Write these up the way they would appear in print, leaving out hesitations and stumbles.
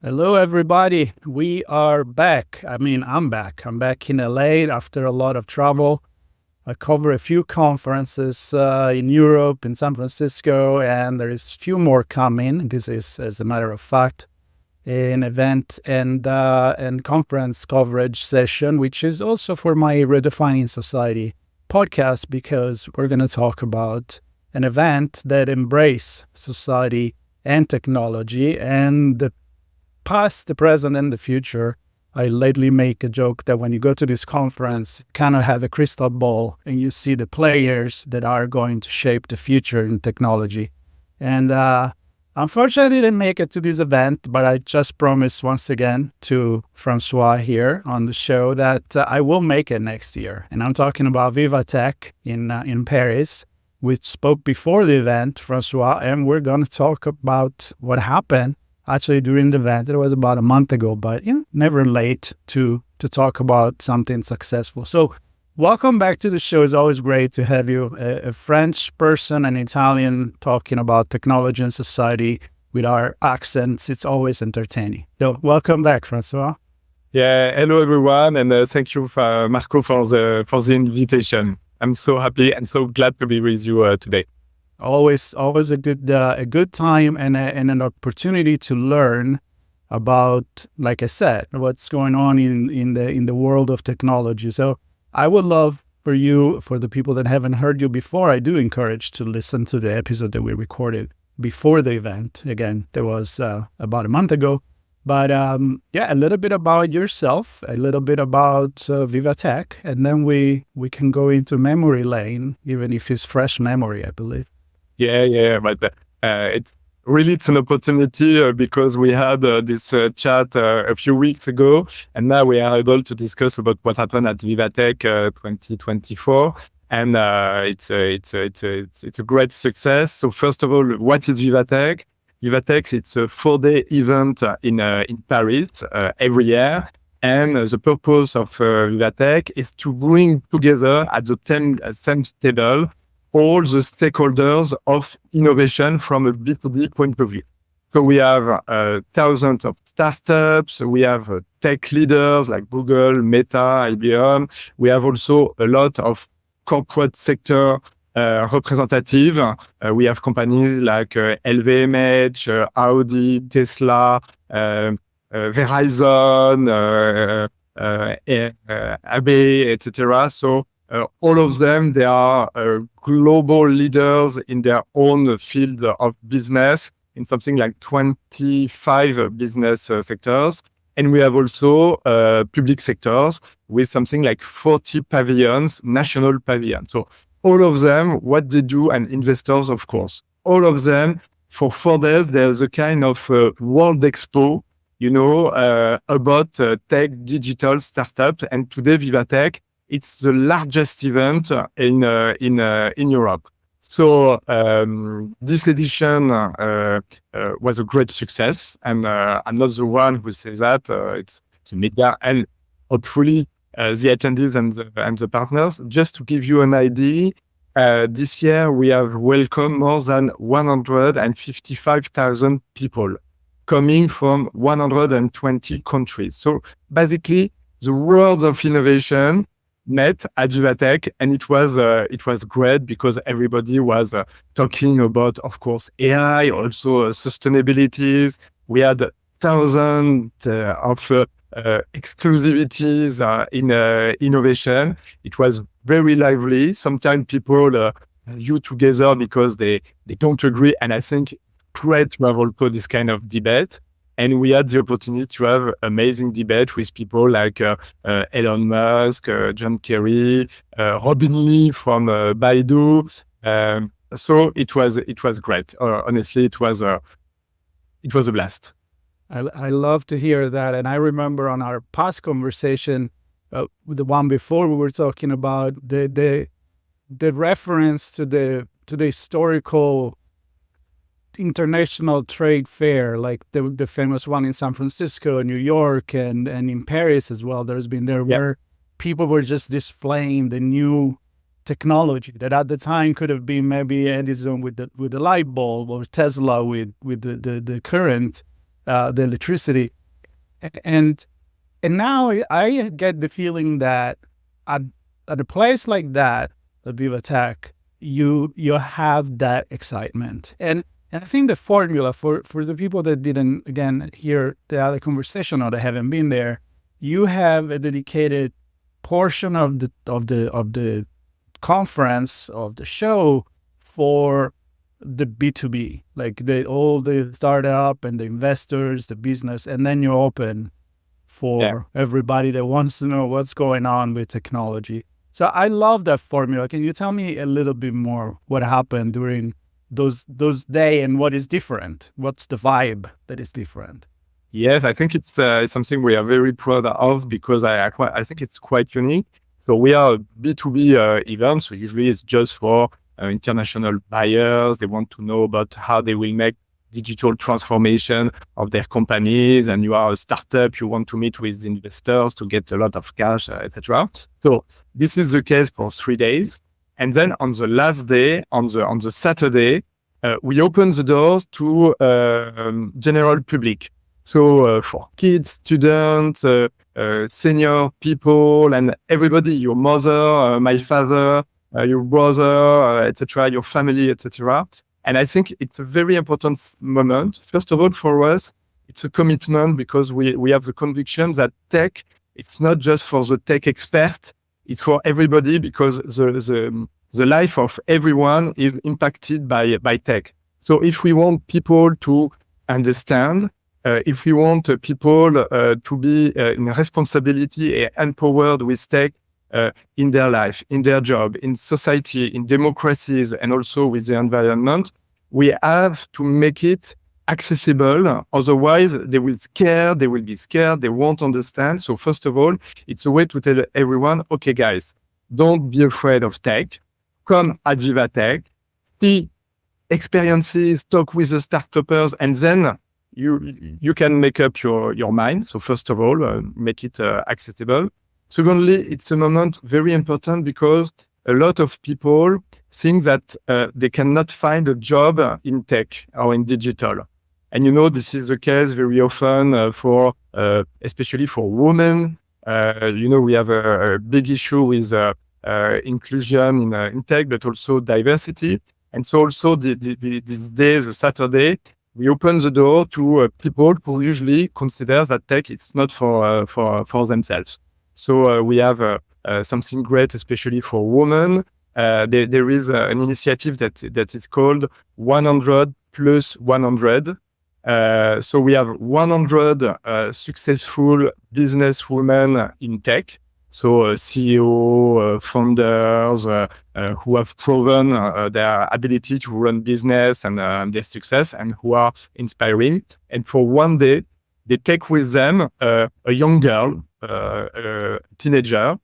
Hello, everybody. We are back. I'm back. I'm back in LA after a lot of travel. I cover a few conferences in Europe, in San Francisco, and there is a few more coming. This is, as a matter of fact, an event and conference coverage session, which is also for my Redefining Society podcast, because we're going to talk about an event that embrace society and technology and the past, the present, and the future. I lately make a joke that when you go to this conference, you kind of have a crystal ball and you see the players that are going to shape the future in technology. And unfortunately, I didn't make it to this event, but I just promised once again to François here on the show that I will make it next year. And I'm talking about Viva Tech in Paris. We spoke before the event, François, and we're going to talk about what happened actually during the event. It was about a month ago, but never late to talk about something successful. So welcome back to the show. It's always great to have you, a French person, an Italian, talking about technology and society with our accents. It's always entertaining. So welcome back, François. Yeah, hello everyone, and thank you, Marco, for the invitation. I'm so happy and so glad to be with you today. Always a good time and an opportunity to learn about, like I said, what's going on in the world of technology. So I would love for the people that haven't heard you before, I do encourage to listen to the episode that we recorded before the event. Again, that was about a month ago. But a little bit about yourself, a little bit about Viva Tech, and then we can go into memory lane, even if it's fresh memory, I believe. Yeah, but it's an opportunity because we had this chat a few weeks ago, and now we are able to discuss about what happened at Viva Tech 2024, and it's a great success. So first of all, what is Viva Tech? Viva Tech, it's a 4-day event in Paris every year. And the purpose of Viva Tech is to bring together at the same table all the stakeholders of innovation from a B2B point of view. So we have thousands of startups. We have tech leaders like Google, Meta, IBM. We have also a lot of corporate sector representative. We have companies like LVMH, Audi, Tesla, Verizon, Abbey, etc. So all of them, they are global leaders in their own field of business in something like 25 business sectors. And we have also public sectors with something like 40 pavilions, national pavilions. So all of them, what they do, and investors, of course, all of them, for 4 days, there's a kind of World Expo, about tech, digital startups. And today, Viva Tech, it's the largest event in Europe. So this edition was a great success, and I'm not the one who says that. It's the media and hopefully the attendees and the partners. Just to give you an idea, this year we have welcomed more than 155,000 people coming from 120 countries. So basically, the world of innovation met at Viva Tech, and it was great because everybody was talking about, of course, AI, also sustainabilities. We had thousands of exclusivities in innovation. It was very lively. Sometimes people you together because they don't agree, and I think it's great to have also this kind of debate. And we had the opportunity to have amazing debate with people like Elon Musk, John Kerry, Robin Lee from Baidu. So it was great. Honestly, it was a blast. I love to hear that. And I remember on our past conversation, the one before, we were talking about the reference to the historical international trade fair, like the famous one in San Francisco, New York, and in Paris as well. There's been there where people were just displaying the new technology that at the time could have been maybe Edison with the light bulb, or Tesla with the current. the electricity. And now I get the feeling that at a place like that, the Viva Tech, you have that excitement. And I think the formula for the people that didn't, again, hear the other conversation or that haven't been there, you have a dedicated portion of the conference, of the show, for the B2B, like all the startup and the investors, the business, and then you open for everybody that wants to know what's going on with technology. So I love that formula. Can you tell me a little bit more what happened during those days and what is different? What's the vibe that is different? Yes, I think it's something we are very proud of because I think it's quite unique. So we are a B2B event, so usually it's just for international buyers. They want to know about how they will make digital transformation of their companies, and you are a startup, you want to meet with investors to get a lot of cash, etc. So this is the case for 3 days. And then on the last day, on the Saturday, we open the doors to general public. So for kids, students, senior people, and everybody, your mother, my father, your brother, etc., your family, etc. And I think it's a very important moment. First of all, for us, it's a commitment because we have the conviction that tech, it's not just for the tech expert, it's for everybody because the life of everyone is impacted by tech. So if we want people to understand, if we want people to be in responsibility and empowered with tech in their life, in their job, in society, in democracies, and also with the environment, we have to make it accessible. Otherwise, they will be scared, they won't understand. So first of all, it's a way to tell everyone, okay, guys, don't be afraid of tech. Come at Viva Tech, see experiences, talk with the startuppers, and then you can make up your mind. So first of all, make it accessible. Secondly, it's a moment very important because a lot of people think that they cannot find a job in tech or in digital. And this is the case very often for, especially for women. We have a big issue with inclusion in tech, but also diversity. And so also this day, the Saturday, we open the door to people who usually consider that tech is not for themselves. So we have something great, especially for women. There is an initiative that is called 100 plus 100. So we have 100 successful business women in tech. So CEO, founders who have proven their ability to run business and their success and who are inspiring. And for one day, they take with them a young girl, a teenager,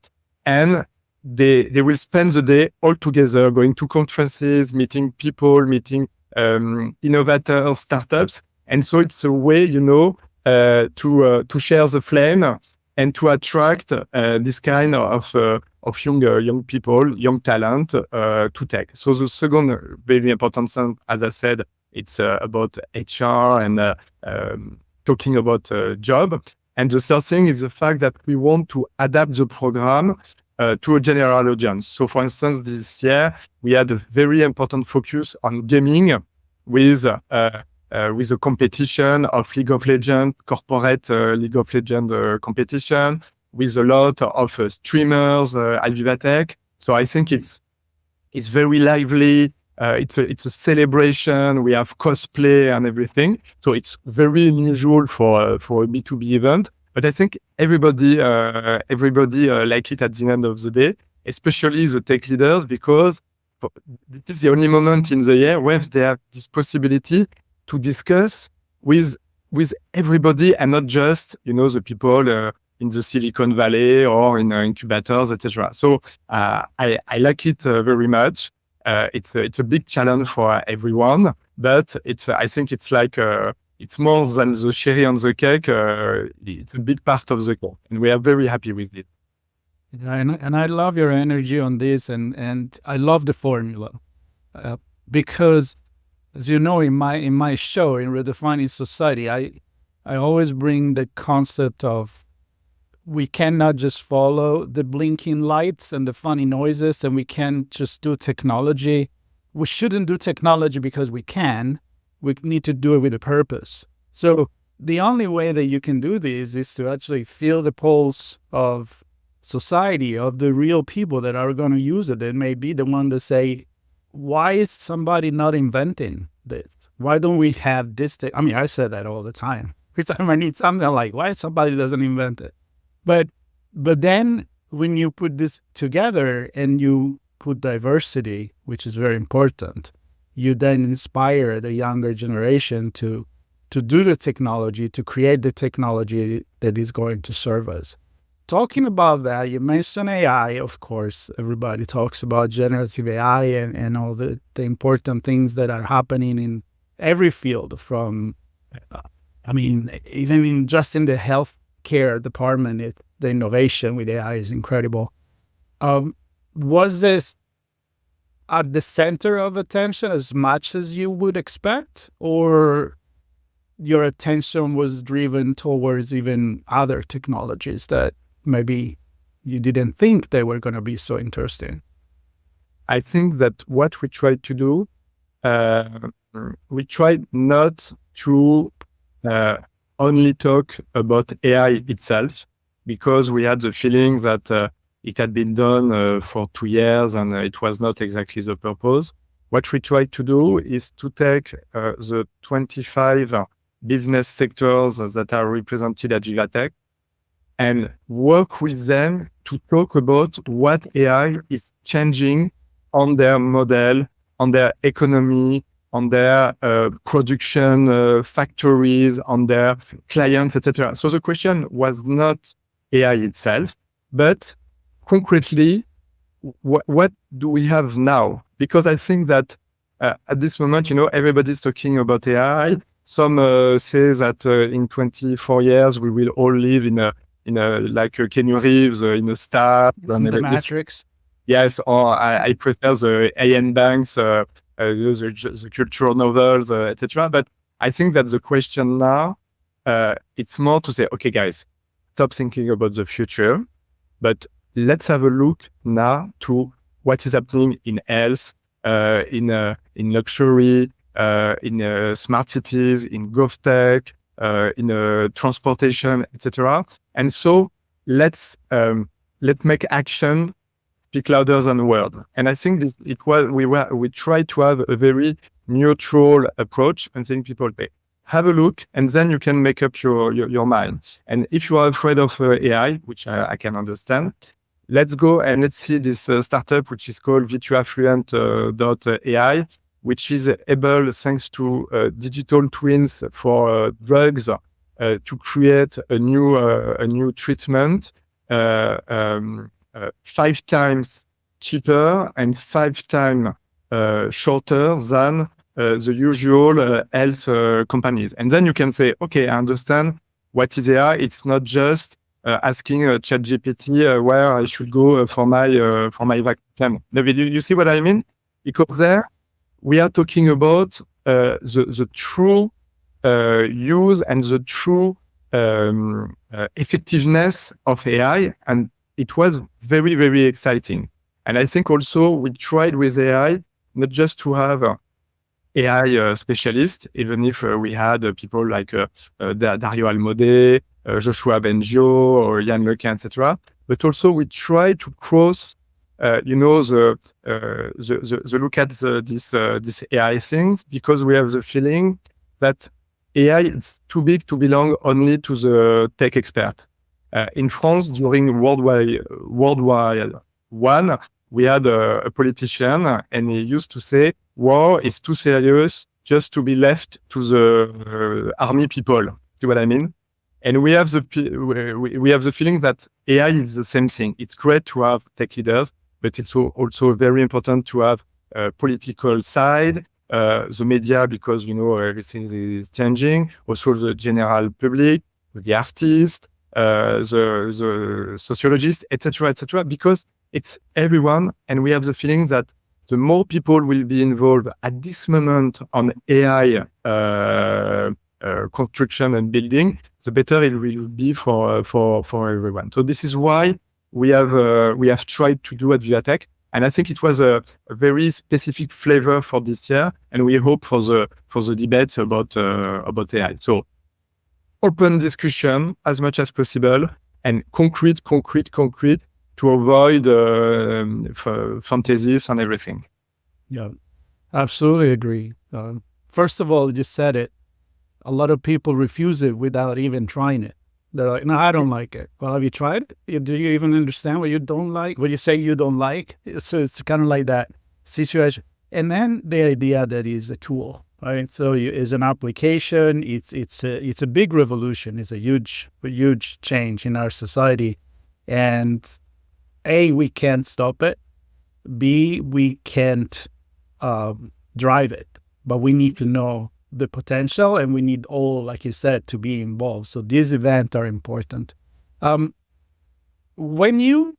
and they will spend the day all together, going to conferences, meeting people, meeting innovators, startups. And so it's a way, to share the flame and to attract this kind of young people, young talent to tech. So the second very important thing, as I said, it's about HR and talking about job. And the third thing is the fact that we want to adapt the program to a general audience. So for instance, this year, we had a very important focus on gaming with a competition of League of Legends, corporate League of Legends competition, with a lot of streamers at Viva Tech. So I think it's very lively. It's a celebration. We have cosplay and everything. So it's very unusual for a B2B event. But I think everybody like it at the end of the day, especially the tech leaders, because this is the only moment in the year where they have this possibility to discuss with everybody and not just, the people in the Silicon Valley or in incubators, etc. So I like it very much. It's a big challenge for everyone, but I think it's like it's more than the cherry on the cake. It's a big part of the cake, and we are very happy with it. And I love your energy on this, and I love the formula because, as you know, in my show in Redefining Society, I always bring the concept of we cannot just follow the blinking lights and the funny noises, and we can't just do technology. We shouldn't do technology because we can. We need to do it with a purpose. So the only way that you can do this is to actually feel the pulse of society, of the real people that are going to use it. It may be the one that say, why is somebody not inventing this? Why don't we have this? I mean, I say that all the time. Every time I need something, I'm like, why somebody doesn't invent it? But then when you put this together and you put diversity, which is very important, you then inspire the younger generation to do the technology, to create the technology that is going to serve us. Talking about that, you mentioned AI, of course. Everybody talks about generative AI and all the important things that are happening in every field from, even just in the healthcare department, the innovation with AI is incredible. Was this at the center of attention as much as you would expect, or your attention was driven towards even other technologies that maybe you didn't think they were going to be so interesting? I think that what we tried to do, we tried not to only talk about AI itself, because we had the feeling that it had been done for 2 years and it was not exactly the purpose. What we tried to do is to take the 25 business sectors that are represented at Viva Tech and work with them to talk about what AI is changing on their model, on their economy, on their production factories, on their clients, etc. So the question was not AI itself, but concretely, what do we have now? Because I think that at this moment, everybody's talking about AI. Some say that in 24 years, we will all live in a like Keanu Reeves in a star. The Matrix. Yes, or I prefer the A.N. Banks, the cultural novels, etc. But I think that the question now, it's more to say, okay, guys, stop thinking about the future, but let's have a look now to what is happening in health, in luxury, in smart cities, in GovTech, in transportation, etc. And so let's make action speak louder than word. And I think we tried to have a very neutral approach and saying people, hey, have a look, and then you can make up your mind. And if you are afraid of AI, which I can understand, let's go and let's see this startup, which is called virtuafluent.ai, which is able, thanks to digital twins for drugs, to create a new treatment 5 times cheaper and 5 times shorter than the usual health companies. And then you can say, okay, I understand what is AI. It's not just asking ChatGPT where I should go for my vaccine. David, you see what I mean? Because there we are talking about the true use and the true effectiveness of AI, and it was very, very exciting. And I think also we tried with AI not just to have AI specialists, even if we had people like Dario Almode, Joshua Bengio, or Yann Lequin, etc. But also we try to cross, the look at this AI things, because we have the feeling that AI is too big to belong only to the tech expert. In France, during World War I, we had a politician, and he used to say, war is too serious just to be left to the army people. See what I mean? And we have the feeling that AI is the same thing. It's great to have tech leaders, but it's also very important to have a political side, the media, because, everything is changing. Also the general public, the artists, the sociologists, etc., because it's everyone. And we have the feeling that the more people will be involved at this moment on AI construction and building, the better it will be for everyone. So this is why we have tried to do at Viva Tech. And I think it was a very specific flavor for this year, and we hope for the debates about AI. So open discussion as much as possible, and concrete to avoid fantasies and everything. Yeah, absolutely agree. First of all, you said it. A lot of people refuse it without even trying it. They're like, no, I don't like it. Well, have you tried it? Do you even understand what you don't like? What you say you don't like? So it's kind of like that situation. And then the idea that is a tool, right? So it's an application. It's a big revolution. It's a huge change in our society. And A, we can't stop it. B, we can't drive it. But we need to know the potential, and we need all, like you said, to be involved. So these events are important. When you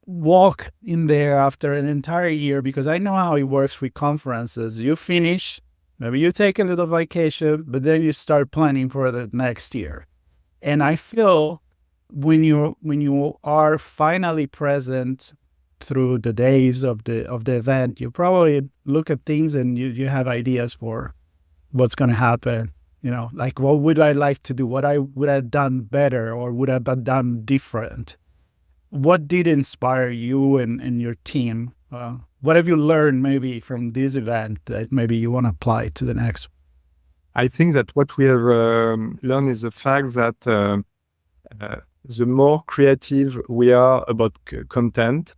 walk in there after an entire year, because I know how it works with conferences, you finish, maybe you take a little vacation, but then you start planning for the next year. And I feel when you are finally present through the days of the event, you probably look at things and you have ideas for what's going to happen, like what would I like to do? What I would have done better, or would have done different? What did inspire you and your team? What have you learned maybe from this event that maybe you want to apply to the next? I think that what we have learned is the fact that the more creative we are about content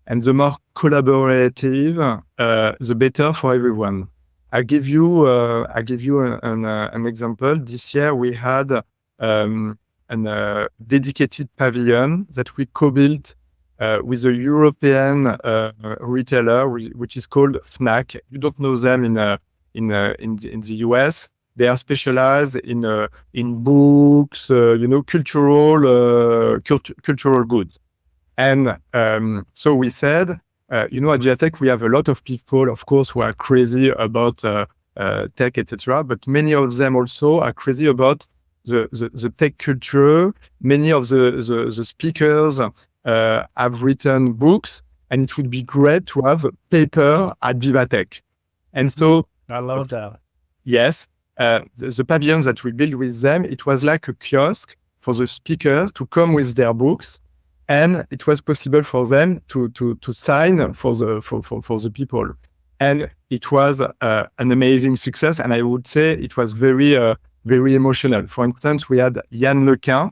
and the more collaborative, the better for everyone. I'll give you an example. This year we had a dedicated pavilion that we co-built with a European retailer, which is called Fnac. You don't know them in the US. They are specialized in books, cultural goods. And so we said, at Viva Tech, we have a lot of people, of course, who are crazy about tech, etc. But many of them also are crazy about the tech culture. Many of the speakers have written books, and it would be great to have a paper at Viva Tech. And so I love that. Yes, the pavilion that we built with them, it was like a kiosk for the speakers to come with their books. And it was possible for them to sign for the people, and it was an amazing success. And I would say it was very emotional. For instance, we had Yann Lequin,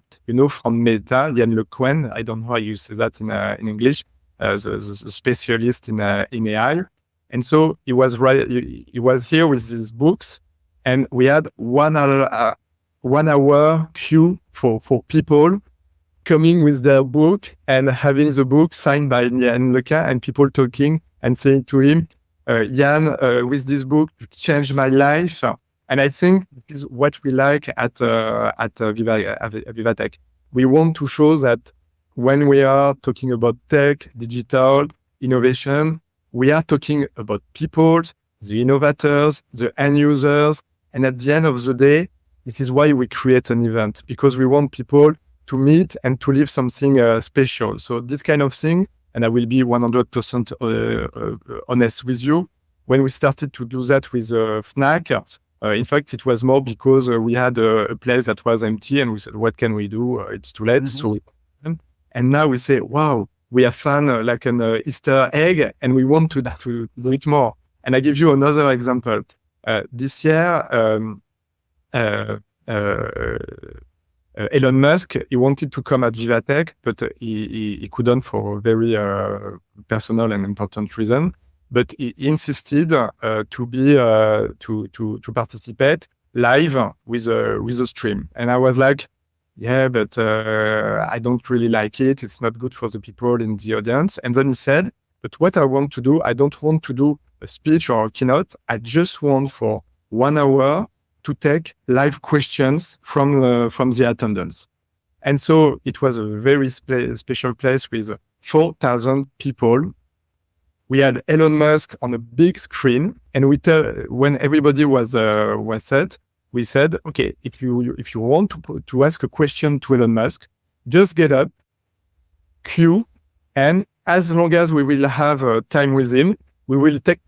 from Meta, Yann Lequin. I don't know how you say that in English. The specialist in AI, and so he was here with his books, and we had 1 hour queue for people coming with their book and having the book signed by Yann Lequin, and people talking and saying to him, Yann, with this book, you changed my life. And I think this is what we like at Viva Tech. We want to show that when we are talking about tech, digital, innovation, we are talking about people, the innovators, the end users. And at the end of the day, it is why we create an event, because we want people to meet and to live something special. So this kind of thing, and I will be 100% honest with you, when we started to do that with Fnac, in fact, it was more because we had a place that was empty, and we said, what can we do? It's too late. Mm-hmm. And now we say, wow, we have found like an Easter egg, and we want to do it more. And I give you another example. This year, Elon Musk, he wanted to come at Viva Tech, but he couldn't for a very personal and important reason. But he insisted to participate live with a stream. And I was like, yeah, but I don't really like it. It's not good for the people in the audience. And then he said, but what I want to do, I don't want to do a speech or a keynote. I just want for 1 hour to take live questions from the attendants. And so it was a very special place with 4,000 people. We had Elon Musk on a big screen, and when everybody was set, we said, okay, if you want to ask a question to Elon Musk, just get up, queue, and as long as we will have time with him, we will take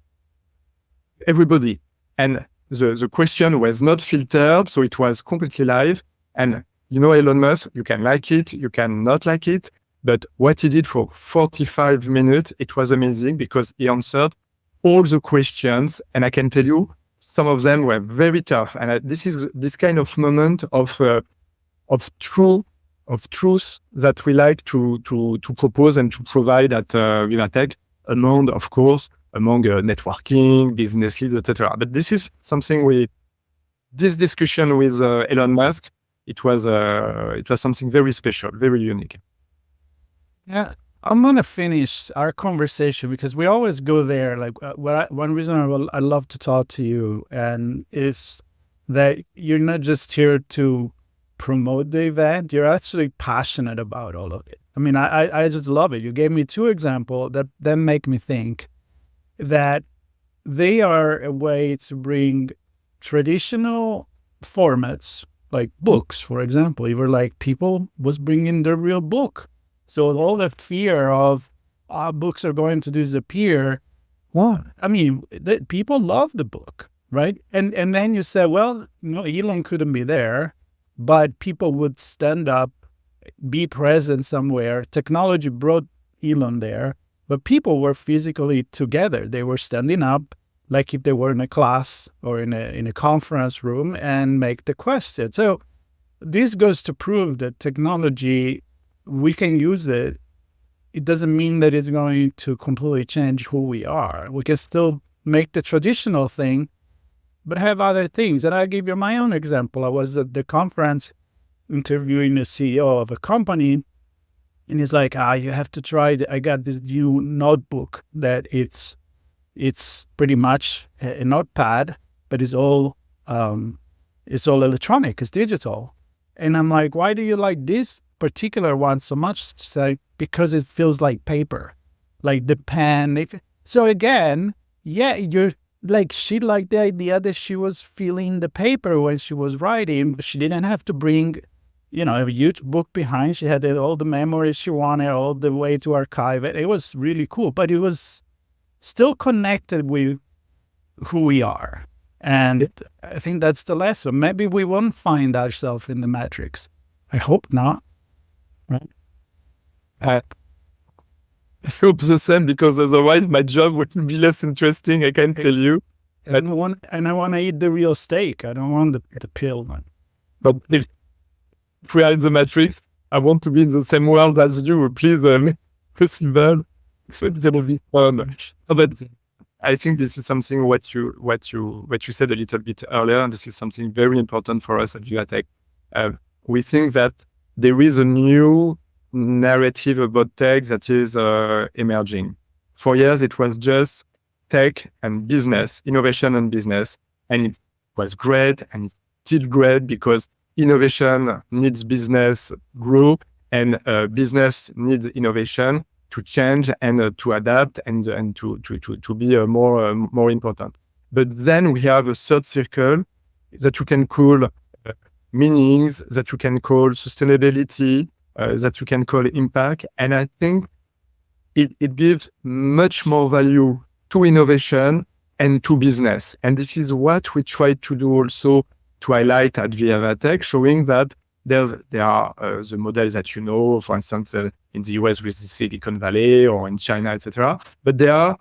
everybody. And the question was not filtered, so it was completely live. And Elon Musk, you can like it, you can not like it, but what he did for 45 minutes, it was amazing because he answered all the questions. And I can tell you, some of them were very tough. And this is this kind of moment of truth that we like to propose and to provide at Viva Tech, among networking, businesses, etc. But this is something this discussion with Elon Musk, it was something very special, very unique. Yeah, I'm gonna finish our conversation because we always go there. Like, one reason I love to talk to you and is that you're not just here to promote the event; you're actually passionate about all of it. I mean, I just love it. You gave me two examples that make me think that they are a way to bring traditional formats like books, for example. You were like, people was bringing their real book. So all the fear of books are going to disappear. Well, I mean, people love the book, right? And then you say, well, Elon couldn't be there, but people would stand up, be present somewhere. Technology brought Elon there, but people were physically together. They were standing up, like if they were in a class or in a conference room, and make the question. So this goes to prove that technology, we can use it. It doesn't mean that it's going to completely change who we are. We can still make the traditional thing, but have other things. And I'll give you my own example. I was at the conference interviewing the CEO of a company, and he's like, you have to try I got this new notebook that it's pretty much a notepad, but it's all electronic, it's digital. And I'm like, why do you like this particular one so much? Say, because it feels like paper, like the pen. So again, yeah, you're like, she liked the idea that she was feeling the paper when she was writing, but she didn't have to bring, a huge book behind. She had all the memories she wanted all the way to archive it. It was really cool, but it was still connected with who we are. And I think that's the lesson. Maybe we won't find ourselves in the matrix. I hope not. Right? I hope the same, because otherwise my job would be less interesting, I can tell you. And I want to eat the real steak. I don't want the pill one. But if we are in the matrix, I want to be in the same world as you. Please, festival. So it will be fun. But I think this is something what you said a little bit earlier, and this is something very important for us at Viva Tech. We think that there is a new narrative about tech that is emerging. For years, it was just tech and business, innovation and business, and it was great, and it's still great because innovation needs business grow, and business needs innovation to change and to adapt and to be more important. But then we have a third circle that you can call meanings, that you can call sustainability, that you can call impact. And I think it gives much more value to innovation and to business. And this is what we try to do also to highlight at Viva Tech, showing that there are the models that for instance, in the US with the Silicon Valley or in China, etc. But there are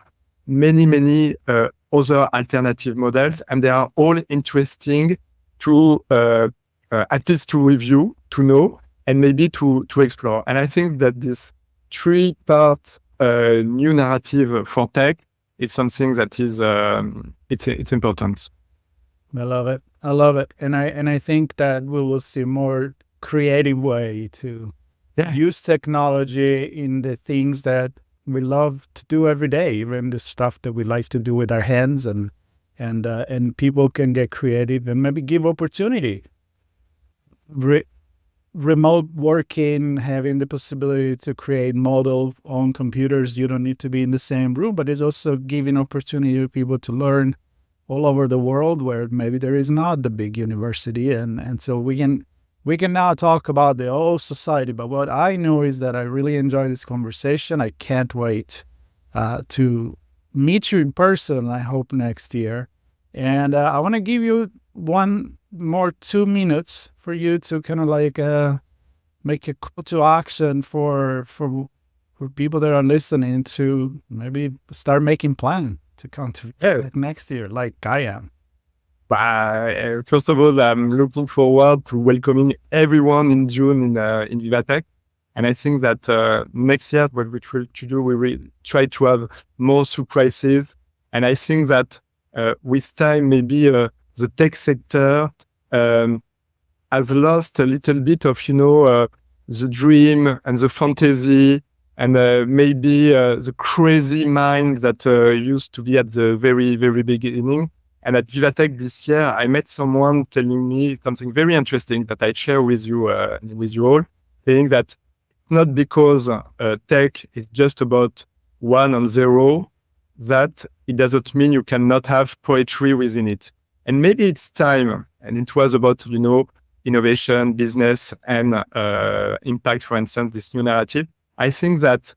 many other alternative models, and they are all interesting to at least to review, to know, and maybe to explore. And I think that this three-part new narrative for tech is something that is it's important. I love it. I love it. And I think that we will see more creative way to use technology in the things that we love to do every day, even the stuff that we like to do with our hands, and people can get creative and maybe give opportunity. Remote working, having the possibility to create models on computers. You don't need to be in the same room, but it's also giving opportunity to people to learn all over the world where maybe there is not the big university, and so we can now talk about the whole society. But what I know is that I really enjoy this conversation. I can't wait to meet you in person, I hope next year. And I want to give you 2 minutes for you to kind of like make a call to action for people that are listening to maybe start making plan to come to next year, like I am. First of all, I'm looking forward to welcoming everyone in June in Viva Tech. And I think that next year, what we try to do, we will try to have more surprises. And I think that with time, maybe the tech sector has lost a little bit of, the dream and the fantasy and maybe the crazy mind that used to be at the very, very beginning. And at Viva Tech this year, I met someone telling me something very interesting that I share with you all, saying that not because tech is just about 1 and 0, that it doesn't mean you cannot have poetry within it. And maybe it's time, and it was about, innovation, business, and impact, for instance, this new narrative. I think that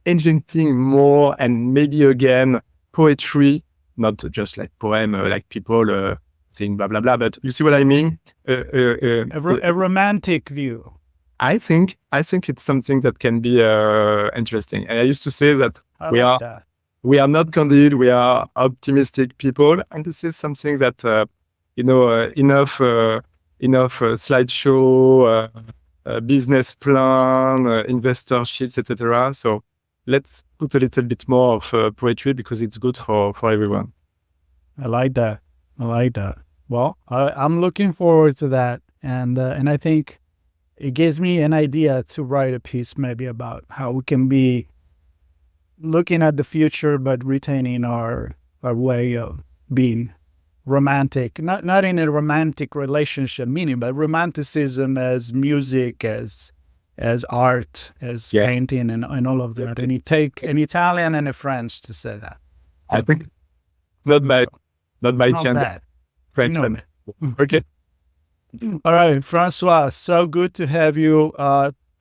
injecting more and maybe again, poetry, not just like poem, like people saying blah, blah, blah, but you see what I mean? A romantic view. I think it's something that can be interesting. And I used to say that we are not candid, we are optimistic people. And this is something that, enough slideshow, business plan, investor sheets, etc. So let's put a little bit more of poetry because it's good for everyone. I like that. Well, I'm looking forward to that. And I think it gives me an idea to write a piece maybe about how we can be looking at the future, but retaining our way of being romantic, not in a romantic relationship meaning, but romanticism as music, as art, as painting, and all of that. And you take an Italian and a French to say that. I think not bad. French. No. Okay. All right, Francois, so good to have you.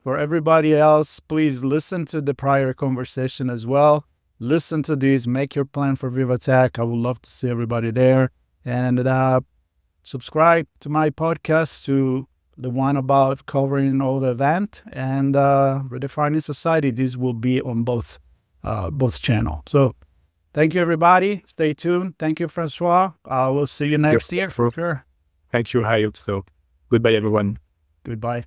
For everybody else, please listen to the prior conversation as well. Listen to this, make your plan for Viva Tech. I would love to see everybody there. And subscribe to my podcast, to the one about covering all the event, and Redefining Society. This will be on both channels. So thank you, everybody. Stay tuned. Thank you, Francois. I will see you next year for sure. Thank you. I hope so. Goodbye, everyone. Goodbye.